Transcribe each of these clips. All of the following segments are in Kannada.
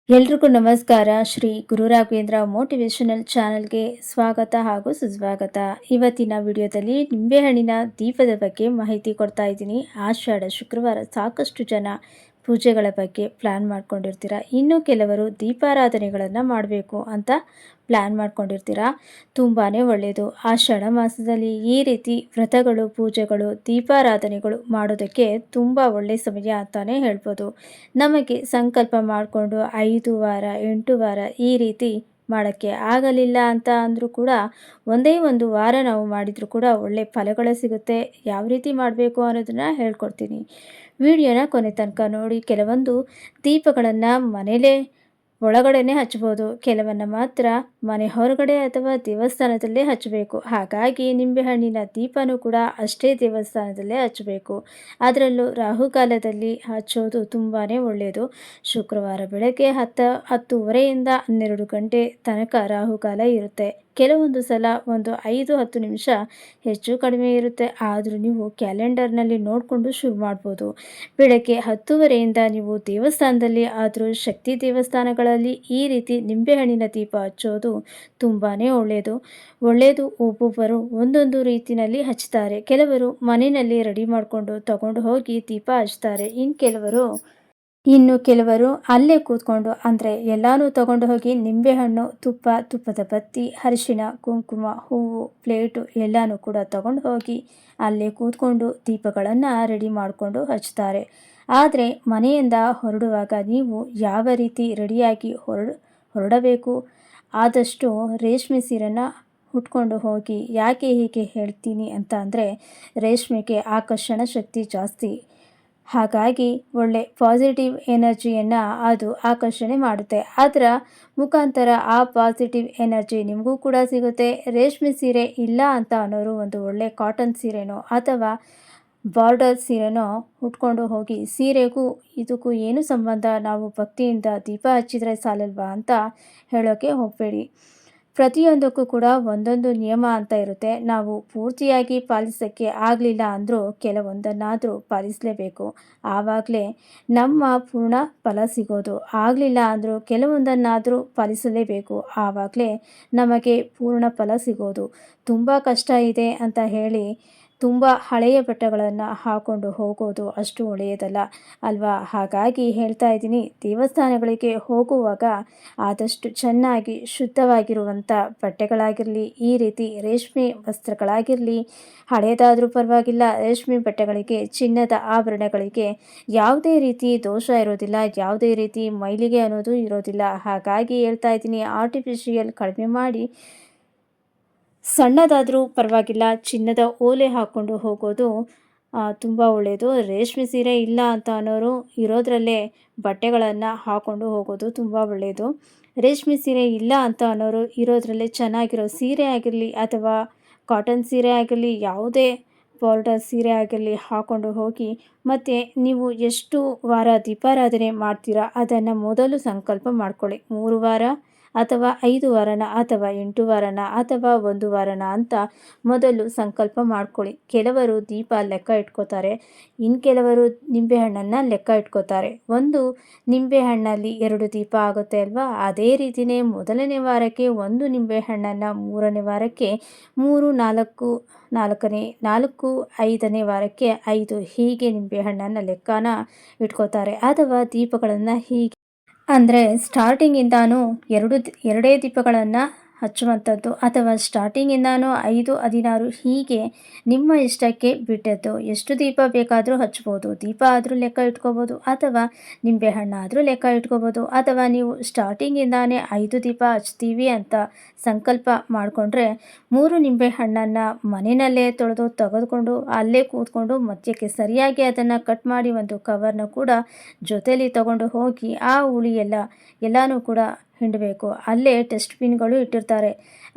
ಎಲ್ರಿಗೂ ನಮಸ್ಕಾರ. ಶ್ರೀ ಗುರು ರಾಘವೇಂದ್ರ ಮೋಟಿವೇಶನಲ್ ಚಾನಲ್ಗೆ ಸ್ವಾಗತ ಹಾಗೂ ಸುಸ್ವಾಗತ. ಇವತ್ತಿನ ವಿಡಿಯೋದಲ್ಲಿ ನಿಂಬೆಹಣ್ಣಿನ ದೀಪದ ಬಗ್ಗೆ ಮಾಹಿತಿ ಕೊಡ್ತಾ ಇದ್ದೀನಿ. ಆಷಾಢ ಶುಕ್ರವಾರ ಸಾಕಷ್ಟು ಜನ ಪೂಜೆಗಳ ಬಗ್ಗೆ ಪ್ಲ್ಯಾನ್ ಮಾಡ್ಕೊಂಡಿರ್ತೀರ. ಇನ್ನು ಕೆಲವರು ದೀಪಾರಾಧನೆಗಳನ್ನು ಮಾಡಬೇಕು ಅಂತ ಪ್ಲ್ಯಾನ್ ಮಾಡ್ಕೊಂಡಿರ್ತೀರ. ತುಂಬಾ ಒಳ್ಳೆಯದು. ಆಷಾಢ ಮಾಸದಲ್ಲಿ ಈ ರೀತಿ ವ್ರತಗಳು, ಪೂಜೆಗಳು, ದೀಪಾರಾಧನೆಗಳು ಮಾಡೋದಕ್ಕೆ ತುಂಬ ಒಳ್ಳೆಯ ಸಮಯ ಅಂತಲೇ ಹೇಳ್ಬೋದು. ನಮಗೆ ಸಂಕಲ್ಪ ಮಾಡಿಕೊಂಡು 5 ವಾರ 8 ವಾರ ಈ ರೀತಿ ಮಾಡೋಕ್ಕೆ ಆಗಲಿಲ್ಲ ಅಂತ ಅಂದರೂ ಕೂಡ ಒಂದೇ ಒಂದು ವಾರ ನಾವು ಮಾಡಿದರೂ ಕೂಡ ಒಳ್ಳೆ ಫಲಗಳು ಸಿಗುತ್ತೆ. ಯಾವ ರೀತಿ ಮಾಡಬೇಕು ಅನ್ನೋದನ್ನು ಹೇಳ್ಕೊಡ್ತೀನಿ. ವಿಡಿಯೋನ ಕೊನೆ ತನಕ ನೋಡಿ. ಕೆಲವೊಂದು ದೀಪಗಳನ್ನು ಮನೇಲೇ ಒಳಗಡೆನೇ ಹಚ್ಬೋದು, ಕೆಲವನ್ನು ಮಾತ್ರ ಮನೆ ಹೊರಗಡೆ ಅಥವಾ ದೇವಸ್ಥಾನದಲ್ಲೇ ಹಚ್ಚಬೇಕು. ಹಾಗಾಗಿ ನಿಂಬೆಹಣ್ಣಿನ ದೀಪನೂ ಕೂಡ ಅಷ್ಟೇ ದೇವಸ್ಥಾನದಲ್ಲೇ ಹಚ್ಚಬೇಕು. ಅದರಲ್ಲೂ ರಾಹುಕಾಲದಲ್ಲಿ ಹಚ್ಚೋದು ತುಂಬಾ ಒಳ್ಳೆಯದು. ಶುಕ್ರವಾರ ಬೆಳಗ್ಗೆ 10:30ಯಿಂದ 12 ಗಂಟೆ ತನಕ ರಾಹುಕಾಲ ಇರುತ್ತೆ. ಕೆಲವೊಂದು ಸಲ ಒಂದು 5-10 ನಿಮಿಷ ಹೆಚ್ಚು ಕಡಿಮೆ ಇರುತ್ತೆ. ಆದರೂ ನೀವು ಕ್ಯಾಲೆಂಡರ್ನಲ್ಲಿ ನೋಡಿಕೊಂಡು ಶುರು ಮಾಡ್ಬೋದು. ಬೆಳಗ್ಗೆ 10:30ಯಿಂದ ನೀವು ದೇವಸ್ಥಾನದಲ್ಲಿ ಆದರೂ ಶಕ್ತಿ ದೇವಸ್ಥಾನಗಳಲ್ಲಿ ಈ ರೀತಿ ನಿಂಬೆಹಣ್ಣಿನ ದೀಪ ಹಚ್ಚೋದು ತುಂಬಾ ಒಳ್ಳೆಯದು. ಒಬ್ಬೊಬ್ಬರು ಒಂದೊಂದು ರೀತಿಯಲ್ಲಿ ಹಚ್ತಾರೆ. ಕೆಲವರು ಮನೆಯಲ್ಲಿ ರೆಡಿ ಮಾಡಿಕೊಂಡು ತಗೊಂಡು ಹೋಗಿ ದೀಪ ಹಚ್ತಾರೆ. ಇನ್ನು ಕೆಲವರು ಅಲ್ಲೇ ಕೂತ್ಕೊಂಡು, ಅಂದರೆ ಎಲ್ಲನೂ ತಗೊಂಡು ಹೋಗಿ ನಿಂಬೆಹಣ್ಣು, ತುಪ್ಪ, ತುಪ್ಪದ ಬತ್ತಿ, ಅರಿಶಿಣ, ಕುಂಕುಮ, ಹೂವು, ಪ್ಲೇಟು ಎಲ್ಲನೂ ಕೂಡ ತಗೊಂಡು ಹೋಗಿ ಅಲ್ಲೇ ಕೂತ್ಕೊಂಡು ದೀಪಗಳನ್ನು ರೆಡಿ ಮಾಡಿಕೊಂಡು ಹಚ್ತಾರೆ. ಆದರೆ ಮನೆಯಿಂದ ಹೊರಡುವಾಗ ನೀವು ಯಾವ ರೀತಿ ರೆಡಿಯಾಗಿ ಹೊರಡಬೇಕು, ಆದಷ್ಟು ರೇಷ್ಮೆ ಸೀರೆನ ಉಟ್ಕೊಂಡು ಹೋಗಿ. ಯಾಕೆ ಹೀಗೆ ಹೇಳ್ತೀನಿ ಅಂತ ಅಂದರೆ, ರೇಷ್ಮೆಗೆ ಆಕರ್ಷಣ ಶಕ್ತಿ ಜಾಸ್ತಿ. ಹಾಗಾಗಿ ಒಳ್ಳೆ ಪಾಸಿಟಿವ್ ಎನರ್ಜಿಯನ್ನು ಅದು ಆಕರ್ಷಣೆ ಮಾಡುತ್ತೆ. ಅದರ ಮುಖಾಂತರ ಆ ಪಾಸಿಟಿವ್ ಎನರ್ಜಿ ನಿಮಗೂ ಕೂಡ ಸಿಗುತ್ತೆ. ರೇಷ್ಮೆ ಸೀರೆ ಇಲ್ಲ ಅಂತ ಅನ್ನೋರು ಒಂದು ಒಳ್ಳೆ ಕಾಟನ್ ಸೀರೆನೋ ಅಥವಾ ಬಾರ್ಡರ್ ಸೀರೆನೋ ಉಟ್ಕೊಂಡು ಹೋಗಿ. ಸೀರೆಗೂ ಇದಕ್ಕೂ ಏನು ಸಂಬಂಧ, ನಾವು ಭಕ್ತಿಯಿಂದ ದೀಪ ಹಚ್ಚಿದರೆ ಸಾಲಲ್ವಾ ಅಂತ ಹೇಳೋಕ್ಕೆ ಹೋಗಬೇಡಿ. ಪ್ರತಿಯೊಂದಕ್ಕೂ ಕೂಡ ಒಂದೊಂದು ನಿಯಮ ಅಂತ ಇರುತ್ತೆ. ನಾವು ಪೂರ್ತಿಯಾಗಿ ಪಾಲಿಸೋಕ್ಕೆ ಆಗಲಿಲ್ಲ ಅಂದರೂ ಕೆಲವೊಂದನ್ನಾದರೂ ಪಾಲಿಸಲೇಬೇಕು. ಆವಾಗಲೇ ನಮ್ಮ ಪೂರ್ಣ ಫಲ ಸಿಗೋದು. ಆಗಲಿಲ್ಲ ಅಂದರೂ ಕೆಲವೊಂದನ್ನಾದರೂ ಪಾಲಿಸಲೇಬೇಕು. ಆವಾಗಲೇ ನಮಗೆ ಪೂರ್ಣ ಫಲ ಸಿಗೋದು. ತುಂಬ ಕಷ್ಟ ಇದೆ ಅಂತ ಹೇಳಿ ತುಂಬ ಹಳೆಯ ಬಟ್ಟೆಗಳನ್ನು ಹಾಕ್ಕೊಂಡು ಹೋಗೋದು ಅಷ್ಟು ಒಳ್ಳೆಯದಲ್ಲ ಅಲ್ವಾ? ಹಾಗಾಗಿ ಹೇಳ್ತಾ ಇದ್ದೀನಿ, ದೇವಸ್ಥಾನಗಳಿಗೆ ಹೋಗುವಾಗ ಆದಷ್ಟು ಚೆನ್ನಾಗಿ ಶುದ್ಧವಾಗಿರುವಂಥ ಬಟ್ಟೆಗಳಾಗಿರಲಿ, ಈ ರೀತಿ ರೇಷ್ಮೆ ವಸ್ತ್ರಗಳಾಗಿರಲಿ, ಹಳೆಯದಾದರೂ ಪರವಾಗಿಲ್ಲ, ರೇಷ್ಮೆ ಬಟ್ಟೆಗಳಿಗೆ, ಚಿನ್ನದ ಆಭರಣಗಳಿಗೆ ಯಾವುದೇ ರೀತಿ ದೋಷ ಇರೋದಿಲ್ಲ, ಯಾವುದೇ ರೀತಿ ಮೈಲಿಗೆ ಅನ್ನೋದು ಇರೋದಿಲ್ಲ. ಹಾಗಾಗಿ ಹೇಳ್ತಾ ಇದ್ದೀನಿ, ಆರ್ಟಿಫಿಷಿಯಲ್ ಕಡಿಮೆ ಮಾಡಿ ಸಣ್ಣದಾದರೂ ಪರವಾಗಿಲ್ಲ ಚಿನ್ನದ ಓಲೆ ಹಾಕ್ಕೊಂಡು ಹೋಗೋದು ತುಂಬ ಒಳ್ಳೆಯದು. ರೇಷ್ಮೆ ಸೀರೆ ಇಲ್ಲ ಅಂತ ಅನ್ನೋರು ಇರೋದ್ರಲ್ಲೇ ಬಟ್ಟೆಗಳನ್ನು ಹಾಕ್ಕೊಂಡು ಹೋಗೋದು ತುಂಬ ಒಳ್ಳೆಯದು. ರೇಷ್ಮೆ ಸೀರೆ ಇಲ್ಲ ಅಂತ ಅನ್ನೋರು ಇರೋದ್ರಲ್ಲೇ ಚೆನ್ನಾಗಿರೋ ಸೀರೆ ಆಗಿರಲಿ ಅಥವಾ ಕಾಟನ್ ಸೀರೆ ಆಗಿರಲಿ, ಯಾವುದೇ ಬಾರ್ಡರ್ ಸೀರೆ ಆಗಿರಲಿ ಹಾಕ್ಕೊಂಡು ಹೋಗಿ. ಮತ್ತು ನೀವು ಎಷ್ಟು ವಾರ ದೀಪಾರಾಧನೆ ಮಾಡ್ತೀರಾ ಅದನ್ನು ಮೊದಲು ಸಂಕಲ್ಪ ಮಾಡ್ಕೊಳ್ಳಿ. 3 ವಾರ ಅಥವಾ 5 ವಾರನ ಅಥವಾ 8 ವಾರನ ಅಥವಾ 1 ವಾರನ ಅಂತ ಮೊದಲು ಸಂಕಲ್ಪ ಮಾಡ್ಕೊಳ್ಳಿ. ಕೆಲವರು ದೀಪ ಲೆಕ್ಕ ಇಟ್ಕೋತಾರೆ, ಇನ್ನು ಕೆಲವರು ನಿಂಬೆಹಣ್ಣನ್ನು ಲೆಕ್ಕ ಇಟ್ಕೋತಾರೆ. ಒಂದು ನಿಂಬೆಹಣ್ಣಲ್ಲಿ 2 ದೀಪ ಆಗುತ್ತೆ ಅಲ್ವಾ? ಅದೇ ರೀತಿಯೇ ಮೊದಲನೇ ವಾರಕ್ಕೆ 1 ನಿಂಬೆಹಣ್ಣನ್ನು, 3ನೇ ವಾರಕ್ಕೆ 3, 4, 4ನೇ 4, 5ನೇ ವಾರಕ್ಕೆ 5 ಹೀಗೆ ನಿಂಬೆಹಣ್ಣನ್ನು ಲೆಕ್ಕನ ಇಟ್ಕೋತಾರೆ. ಅಥವಾ ದೀಪಗಳನ್ನು ಹೀಗೆ, ಅಂದರೆ ಸ್ಟಾರ್ಟಿಂಗಿಂದಾನು ಎರಡೇ ದೀಪಗಳನ್ನು ಹಚ್ಚುವಂಥದ್ದು, ಅಥವಾ ಸ್ಟಾರ್ಟಿಂಗಿಂದಾನು 5, 16 ಹೀಗೆ ನಿಮ್ಮ ಇಷ್ಟಕ್ಕೆ ಬಿಟ್ಟದ್ದು. ಎಷ್ಟು ದೀಪ ಬೇಕಾದರೂ ಹಚ್ಬೋದು. ದೀಪ ಆದರೂ ಲೆಕ್ಕ ಇಟ್ಕೋಬೋದು ಅಥವಾ ನಿಂಬೆಹಣ್ಣಾದರೂ ಲೆಕ್ಕ ಇಟ್ಕೋಬೋದು. ಅಥವಾ ನೀವು ಸ್ಟಾರ್ಟಿಂಗಿಂದಾನೇ 5 ದೀಪ ಹಚ್ತೀವಿ ಅಂತ ಸಂಕಲ್ಪ ಮಾಡಿಕೊಂಡ್ರೆ 3 ನಿಂಬೆಹಣ್ಣನ್ನು ಮನೆಯಲ್ಲೇ ತೆಗೆದುಕೊಂಡು ಅಲ್ಲೇ ಕೂತ್ಕೊಂಡು ಮಧ್ಯಕ್ಕೆ ಸರಿಯಾಗಿ ಅದನ್ನು ಕಟ್ ಮಾಡಿ ಒಂದು ಕವರ್ನ ಕೂಡ ಜೊತೆಯಲ್ಲಿ ತಗೊಂಡು ಹೋಗಿ ಆ ಹುಳಿ ಎಲ್ಲನೂ ಕೂಡ ಹಿಂಡಬೇಕು. ಅಲ್ಲೇ ಡಸ್ಟ್‌ಬಿನ್‌ಗಳು ಇಟ್ಟಿರ್ತಾರೆ.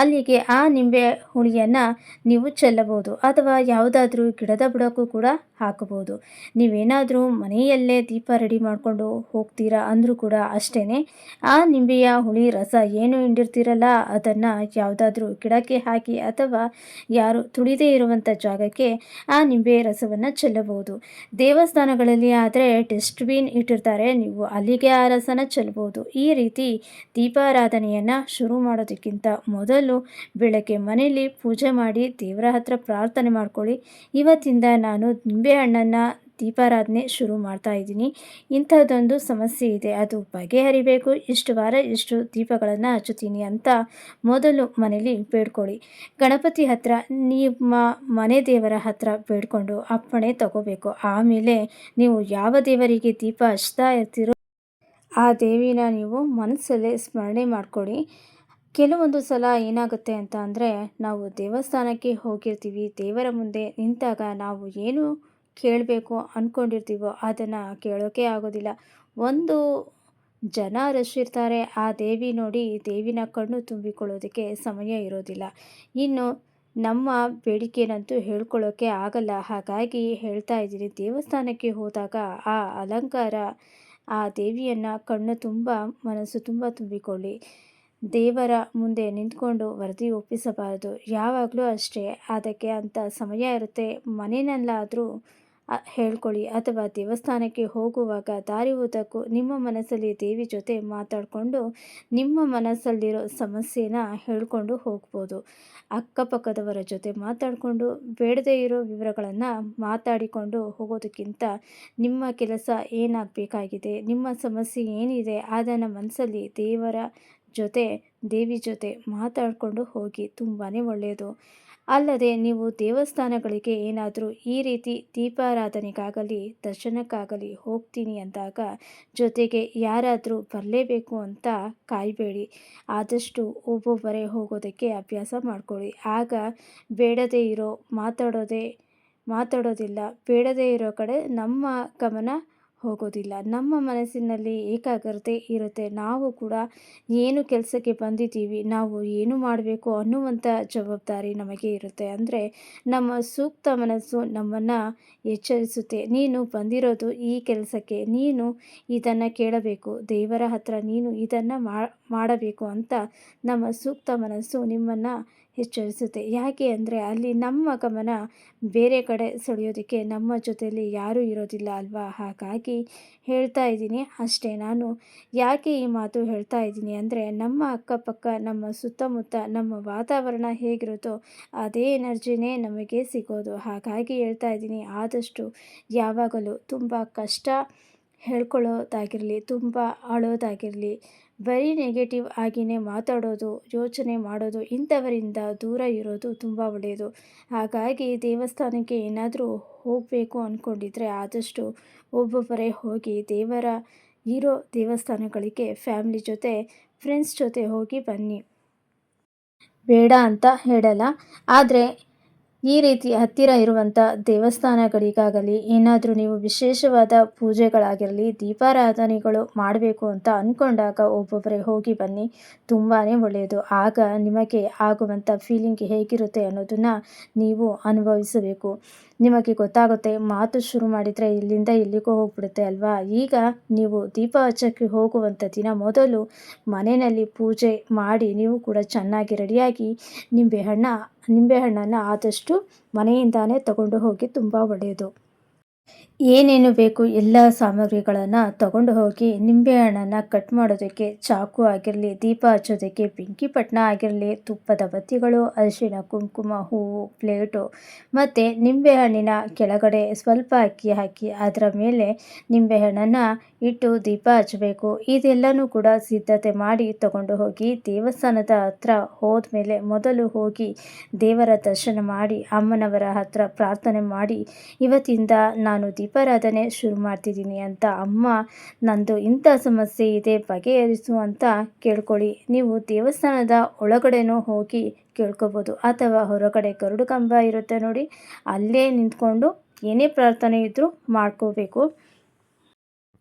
ಅಲ್ಲಿಗೆ ಆ ನಿಂಬೆ ಹುಳಿಯನ್ನು ನೀವು ಚೆಲ್ಲಬಹುದು ಅಥವಾ ಯಾವುದಾದ್ರೂ ಗಿಡದ ಬುಡಕ್ಕೂ ಕೂಡ ಹಾಕಬಹುದು. ನೀವೇನಾದರೂ ಮನೆಯಲ್ಲೇ ದೀಪ ರೆಡಿ ಮಾಡಿಕೊಂಡು ಹೋಗ್ತೀರಾ ಅಂದರೂ ಕೂಡ ಅಷ್ಟೇ, ಆ ನಿಂಬೆಯ ಹುಳಿ ರಸ ಏನು ಹಿಂಡಿರ್ತೀರಲ್ಲ ಅದನ್ನು ಯಾವುದಾದ್ರೂ ಗಿಡಕ್ಕೆ ಹಾಕಿ ಅಥವಾ ಯಾರು ತುಳಿದೇ ಇರುವಂಥ ಜಾಗಕ್ಕೆ ಆ ನಿಂಬೆ ರಸವನ್ನು ಚೆಲ್ಲಬಹುದು. ದೇವಸ್ಥಾನಗಳಲ್ಲಿ ಆದರೆ ಡಸ್ಟ್‌ಬಿನ್ ಇಟ್ಟಿರ್ತಾರೆ, ನೀವು ಅಲ್ಲಿಗೆ ಆ ರಸನ ಚೆಲ್ಲಬಹುದು. ಈ ರೀತಿ ದೀಪಾರಾಧನೆಯನ್ನು ಶುರು ಮಾಡೋದಕ್ಕಿಂತ ಮೊದಲು ಬೆಳಗ್ಗೆ ಮನೆಯಲ್ಲಿ ಪೂಜೆ ಮಾಡಿ ದೇವರ ಹತ್ರ ಪ್ರಾರ್ಥನೆ ಮಾಡ್ಕೊಳ್ಳಿ. ಇವತ್ತಿಂದ ನಾನು ನಿಂಬೆಹಣ್ಣನ್ನು ದೀಪಾರಾಧನೆ ಶುರು ಮಾಡ್ತಾ ಇದ್ದೀನಿ. ಇಂಥದ್ದೊಂದು ಸಮಸ್ಯೆ ಇದೆ, ಅದು ಬಗೆಹರಿಬೇಕು, ಇಷ್ಟು ವಾರ ಇಷ್ಟು ದೀಪಗಳನ್ನು ಹಚ್ಚುತ್ತೀನಿ ಅಂತ ಮೊದಲು ಮನೇಲಿ ಬೇಡ್ಕೊಳ್ಳಿ. ಗಣಪತಿ ಹತ್ರ, ನಿಮ್ಮ ಮನೆ ದೇವರ ಹತ್ರ ಬೇಡ್ಕೊಂಡು ಅಪ್ಪಣೆ ತಗೋಬೇಕು. ಆಮೇಲೆ ನೀವು ಯಾವ ದೇವರಿಗೆ ದೀಪ ಹಚ್ತಾ ಇರ್ತೀರೋ ಆ ದೇವಿನ ನೀವು ಮನಸ್ಸಲ್ಲೇ ಸ್ಮರಣೆ ಮಾಡ್ಕೊಳ್ಳಿ. ಕೆಲವೊಂದು ಸಲ ಏನಾಗುತ್ತೆ ಅಂತ ಅಂದರೆ, ನಾವು ದೇವಸ್ಥಾನಕ್ಕೆ ಹೋಗಿರ್ತೀವಿ, ದೇವರ ಮುಂದೆ ನಿಂತಾಗ ನಾವು ಏನು ಕೇಳಬೇಕು ಅಂದ್ಕೊಂಡಿರ್ತೀವೋ ಅದನ್ನು ಕೇಳೋಕ್ಕೆ ಆಗೋದಿಲ್ಲ. ಒಂದು ಜನ ರಶ್ ಇರ್ತಾರೆ, ಆ ದೇವಿ ನೋಡಿ ದೇವಿನ ಕಣ್ಣು ತುಂಬಿಕೊಳ್ಳೋದಕ್ಕೆ ಸಮಯ ಇರೋದಿಲ್ಲ. ಇನ್ನು ನಮ್ಮ ಬೇಡಿಕೆನಂತೂ ಹೇಳ್ಕೊಳ್ಳೋಕ್ಕೆ ಆಗಲ್ಲ. ಹಾಗಾಗಿ ಹೇಳ್ತಾ ಇದ್ದೀನಿ, ದೇವಸ್ಥಾನಕ್ಕೆ ಹೋದಾಗ ಆ ಅಲಂಕಾರ, ಆ ದೇವಿಯನ್ನು ಕಣ್ಣು ತುಂಬ ಮನಸ್ಸು ತುಂಬ ತುಂಬಿಕೊಳ್ಳಿ. ದೇವರ ಮುಂದೆ ನಿಂತ್ಕೊಂಡು ವರದಿ ಒಪ್ಪಿಸಬಾರದು. ಯಾವಾಗಲೂ ಅಷ್ಟೇ, ಅದಕ್ಕೆ ಅಂತ ಸಮಯ ಇರುತ್ತೆ. ಮನೆಯಲ್ಲಾದರೂ ಹೇಳ್ಕೊಳ್ಳಿ ಅಥವಾ ದೇವಸ್ಥಾನಕ್ಕೆ ಹೋಗುವಾಗ ದಾರಿ ಉದ್ದಕ್ಕೂ ನಿಮ್ಮ ಮನಸ್ಸಲ್ಲಿ ದೇವಿ ಜೊತೆ ಮಾತಾಡಿಕೊಂಡು ನಿಮ್ಮ ಮನಸ್ಸಲ್ಲಿರೋ ಸಮಸ್ಯೆನ ಹೇಳ್ಕೊಂಡು ಹೋಗ್ಬೋದು. ಅಕ್ಕಪಕ್ಕದವರ ಜೊತೆ ಮಾತಾಡಿಕೊಂಡು ಬೇಡದೇ ಇರೋ ವಿವರಗಳನ್ನು ಮಾತಾಡಿಕೊಂಡು ಹೋಗೋದಕ್ಕಿಂತ ನಿಮ್ಮ ಕೆಲಸ ಏನಾಗಬೇಕಾಗಿದೆ, ನಿಮ್ಮ ಸಮಸ್ಯೆ ಏನಿದೆ ಅದನ್ನು ಮನಸ್ಸಲ್ಲಿ ದೇವಿ ಜೊತೆ ಮಾತಾಡಿಕೊಂಡು ಹೋಗಿ, ತುಂಬಾ ಒಳ್ಳೆಯದು. ಅಲ್ಲದೆ ನೀವು ದೇವಸ್ಥಾನಗಳಿಗೆ ಏನಾದರೂ ಈ ರೀತಿ ದೀಪಾರಾಧನೆಗಾಗಲಿ ದರ್ಶನಕ್ಕಾಗಲಿ ಹೋಗ್ತೀನಿ ಅಂದಾಗ ಜೊತೆಗೆ ಯಾರಾದರೂ ಬರಲೇಬೇಕು ಅಂತ ಕಾಯಬೇಡಿ. ಆದಷ್ಟು ಒಬ್ಬೊಬ್ಬರೇ ಹೋಗೋದಕ್ಕೆ ಅಭ್ಯಾಸ ಮಾಡ್ಕೊಳ್ಳಿ. ಆಗ ಬೇಡದೇ ಇರೋ ಮಾತಾಡೋದಿಲ್ಲ, ಬೇಡದೇ ಇರೋ ಕಡೆ ನಮ್ಮ ಗಮನ ಹೋಗೋದಿಲ್ಲ. ನಮ್ಮ ಮನಸ್ಸಿನಲ್ಲಿ ಏಕಾಗ್ರತೆ ಇರುತ್ತೆ. ನಾವು ಕೂಡ ಏನು ಕೆಲಸಕ್ಕೆ ಬಂದಿದ್ದೀವಿ, ನಾವು ಏನು ಮಾಡಬೇಕು ಅನ್ನುವಂಥ ಜವಾಬ್ದಾರಿ ನಮಗೆ ಇರುತ್ತೆ. ಅಂದರೆ ನಮ್ಮ ಸೂಕ್ತ ಮನಸ್ಸು ನಮ್ಮನ್ನು ಎಚ್ಚರಿಸುತ್ತೆ. ನೀನು ಬಂದಿರೋದು ಈ ಕೆಲಸಕ್ಕೆ, ನೀನು ಇದನ್ನು ಕೇಳಬೇಕು, ದೇವರ ಹತ್ರ ನೀನು ಇದನ್ನು ಮಾಡಬೇಕು ಅಂತ ನಮ್ಮ ಸೂಕ್ತ ಮನಸ್ಸು ನಿಮ್ಮನ್ನು ಎಚ್ಚರಿಸುತ್ತೆ. ಯಾಕೆ ಅಂದರೆ ಅಲ್ಲಿ ನಮ್ಮ ಗಮನ ಬೇರೆ ಕಡೆ ಸೆಳೆಯೋದಕ್ಕೆ ನಮ್ಮ ಜೊತೆಯಲ್ಲಿ ಯಾರೂ ಇರೋದಿಲ್ಲ ಅಲ್ವಾ. ಹಾಗಾಗಿ ಹೇಳ್ತಾ ಇದ್ದೀನಿ ಅಷ್ಟೇ. ನಾನು ಯಾಕೆ ಈ ಮಾತು ಹೇಳ್ತಾ ಇದ್ದೀನಿ ಅಂದರೆ, ನಮ್ಮ ಅಕ್ಕಪಕ್ಕ, ನಮ್ಮ ಸುತ್ತಮುತ್ತ, ನಮ್ಮ ವಾತಾವರಣ ಹೇಗಿರುತ್ತೋ ಅದೇ ಎನರ್ಜಿನೇ ನಮಗೆ ಸಿಗೋದು. ಹಾಗಾಗಿ ಹೇಳ್ತಾ ಇದ್ದೀನಿ, ಆದಷ್ಟು ಯಾವಾಗಲೂ ತುಂಬ ಕಷ್ಟ ಹೇಳ್ಕೊಳ್ಳೋದಾಗಿರಲಿ, ತುಂಬ ಅಳೋದಾಗಿರಲಿ, ಬರೀ ನೆಗೆಟಿವ್ ಆಗಿಯೇ ಮಾತಾಡೋದು, ಯೋಚನೆ ಮಾಡೋದು, ಇಂಥವರಿಂದ ದೂರ ಇರೋದು ತುಂಬ ಒಳ್ಳೆಯದು. ಹಾಗಾಗಿ ದೇವಸ್ಥಾನಕ್ಕೆ ಏನಾದರೂ ಹೋಗಬೇಕು ಅಂದ್ಕೊಂಡಿದ್ರೆ ಆದಷ್ಟು ಒಬ್ಬೊಬ್ಬರೇ ಹೋಗಿ ಇರೋ ದೇವಸ್ಥಾನಗಳಿಗೆ ಫ್ಯಾಮಿಲಿ ಜೊತೆ, ಫ್ರೆಂಡ್ಸ್ ಜೊತೆ ಹೋಗಿ ಬನ್ನಿ. ಬೇಡ ಅಂತ ಹೇಳಲ್ಲ, ಆದರೆ ಈ ರೀತಿ ಹತ್ತಿರ ಇರುವಂಥ ದೇವಸ್ಥಾನಗಳಿಗಾಗಲಿ ಏನಾದರೂ ನೀವು ವಿಶೇಷವಾದ ಪೂಜೆಗಳಾಗಿರಲಿ, ದೀಪಾರಾಧನೆಗಳು ಮಾಡಬೇಕು ಅಂತ ಅಂದ್ಕೊಂಡಾಗ ಒಬ್ಬೊಬ್ಬರೇ ಹೋಗಿ ಬನ್ನಿ, ತುಂಬಾ ಒಳ್ಳೆಯದು. ಆಗ ನಿಮಗೆ ಆಗುವಂಥ ಫೀಲಿಂಗ್ ಹೇಗಿರುತ್ತೆ ಅನ್ನೋದನ್ನು ನೀವು ಅನುಭವಿಸಬೇಕು. ನಿಮಗೆ ಗೊತ್ತಾಗುತ್ತೆ. ಮಾತು ಶುರು ಮಾಡಿದರೆ ಇಲ್ಲಿಂದ ಇಲ್ಲಿಗೂ ಹೋಗ್ಬಿಡುತ್ತೆ ಅಲ್ವಾ. ಈಗ ನೀವು ದೀಪ ಹಚ್ಚೋಕ್ಕೆ ಹೋಗುವಂಥ ದಿನ ಮೊದಲು ಮನೆಯಲ್ಲಿ ಪೂಜೆ ಮಾಡಿ ನೀವು ಕೂಡ ಚೆನ್ನಾಗಿ ರೆಡಿಯಾಗಿ ನಿಂಬೆಹಣ್ಣನ್ನು ಆದಷ್ಟು ಮನೆಯಿಂದಾನೇ ತಗೊಂಡು ಹೋಗಿ, ತುಂಬ ಒಳ್ಳೆಯದು. ಏನೇನು ಬೇಕು ಎಲ್ಲ ಸಾಮಗ್ರಿಗಳನ್ನು ತಗೊಂಡು ಹೋಗಿ, ನಿಂಬೆಹಣ್ಣನ್ನು ಕಟ್ ಮಾಡೋದಕ್ಕೆ ಚಾಕು ಆಗಿರಲಿ, ದೀಪ ಹಚ್ಚೋದಕ್ಕೆ ಬೆಂಕಿ ಪಟ್ಟಣ ಆಗಿರಲಿ, ತುಪ್ಪದ ಬತ್ತಿಗಳು, ಅರಿಶಿಣ, ಕುಂಕುಮ, ಹೂವು, ಪ್ಲೇಟು ಮತ್ತು ನಿಂಬೆಹಣ್ಣಿನ ಕೆಳಗಡೆ ಸ್ವಲ್ಪ ಅಕ್ಕಿ ಹಾಕಿ ಅದರ ಮೇಲೆ ನಿಂಬೆಹಣ್ಣನ್ನು ಇಟ್ಟು ದೀಪ ಹಚ್ಚಬೇಕು. ಇದೆಲ್ಲನೂ ಕೂಡ ಸಿದ್ಧತೆ ಮಾಡಿ ತಗೊಂಡು ಹೋಗಿ ದೇವಸ್ಥಾನದ ಹತ್ರ ಹೋದ್ಮೇಲೆ ಮೊದಲು ಹೋಗಿ ದೇವರ ದರ್ಶನ ಮಾಡಿ ಅಮ್ಮನವರ ಹತ್ರ ಪ್ರಾರ್ಥನೆ ಮಾಡಿ, ಇವತ್ತಿಂದ ನಾನು ದೀಪಾರಾಧನೆ ಶುರು ಮಾಡ್ತಿದ್ದೀನಿ ಅಂತ, ಅಮ್ಮ ನಂದು ಇಂಥ ಸಮಸ್ಯೆ ಇದೆ ಬಗೆಹರಿಸು ಅಂತ ಕೇಳ್ಕೊಳ್ಳಿ. ನೀವು ದೇವಸ್ಥಾನದ ಒಳಗಡೆನೂ ಹೋಗಿ ಕೇಳ್ಕೊಬೋದು ಅಥವಾ ಹೊರಗಡೆ ಗರುಡು ಕಂಬ ಇರುತ್ತೆ ನೋಡಿ, ಅಲ್ಲೇ ನಿಂತ್ಕೊಂಡು ಏನೇ ಪ್ರಾರ್ಥನೆ ಇದ್ದರೂ ಮಾಡ್ಕೋಬೇಕು.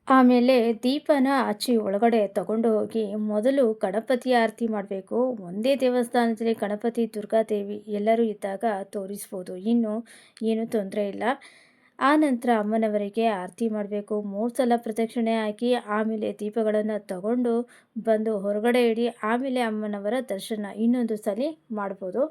ಆಮೇಲೆ ದೀಪನ ಹಚ್ಚಿ ಒಳಗಡೆ ತಗೊಂಡು ಹೋಗಿ ಮೊದಲು ಗಣಪತಿ ಆರತಿ ಮಾಡಬೇಕು. ಒಂದೇ ದೇವಸ್ಥಾನದಲ್ಲಿ ಗಣಪತಿ, ದುರ್ಗಾದೇವಿ ಎಲ್ಲರೂ ಇದ್ದಾಗ ತೋರಿಸ್ಬೋದು. ಇನ್ನು ಏನೂ ತೊಂದರೆ ಇಲ್ಲ. ಆ ನಂತರ ಅಮ್ಮನವರಿಗೆ ಆರತಿ ಮಾಡಬೇಕು. 3 ಸಲ ಪ್ರದಕ್ಷಿಣೆ ಹಾಕಿ ಆಮೇಲೆ ದೀಪಗಳನ್ನು ತಗೊಂಡು ಬಂದು ಹೊರಗಡೆ ಇಡಿ. ಆಮೇಲೆ ಅಮ್ಮನವರ ದರ್ಶನ ಇನ್ನೊಂದು ಸಲ ಮಾಡ್ಬೋದು.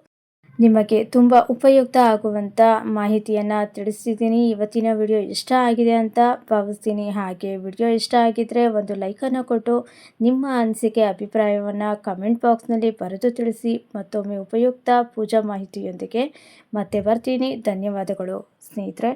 ನಿಮಗೆ ತುಂಬ ಉಪಯುಕ್ತ ಆಗುವಂಥ ಮಾಹಿತಿಯನ್ನು ತಿಳಿಸಿದ್ದೀನಿ. ಇವತ್ತಿನ ವಿಡಿಯೋ ಇಷ್ಟ ಆಗಿದೆ ಅಂತ ಭಾವಿಸ್ತೀನಿ. ಹಾಗೆ ವಿಡಿಯೋ ಇಷ್ಟ ಆಗಿದ್ದರೆ ಒಂದು ಲೈಕನ್ನು ಕೊಟ್ಟು ನಿಮ್ಮ ಅನಿಸಿಕೆ ಅಭಿಪ್ರಾಯವನ್ನು ಕಮೆಂಟ್ ಬಾಕ್ಸ್ನಲ್ಲಿ ಬರೆದು ತಿಳಿಸಿ. ಮತ್ತೊಮ್ಮೆ ಉಪಯುಕ್ತ ಪೂಜಾ ಮಾಹಿತಿಯೊಂದಿಗೆ ಮತ್ತೆ ಬರ್ತೀನಿ. ಧನ್ಯವಾದಗಳು ಸ್ನೇಹಿತರೆ.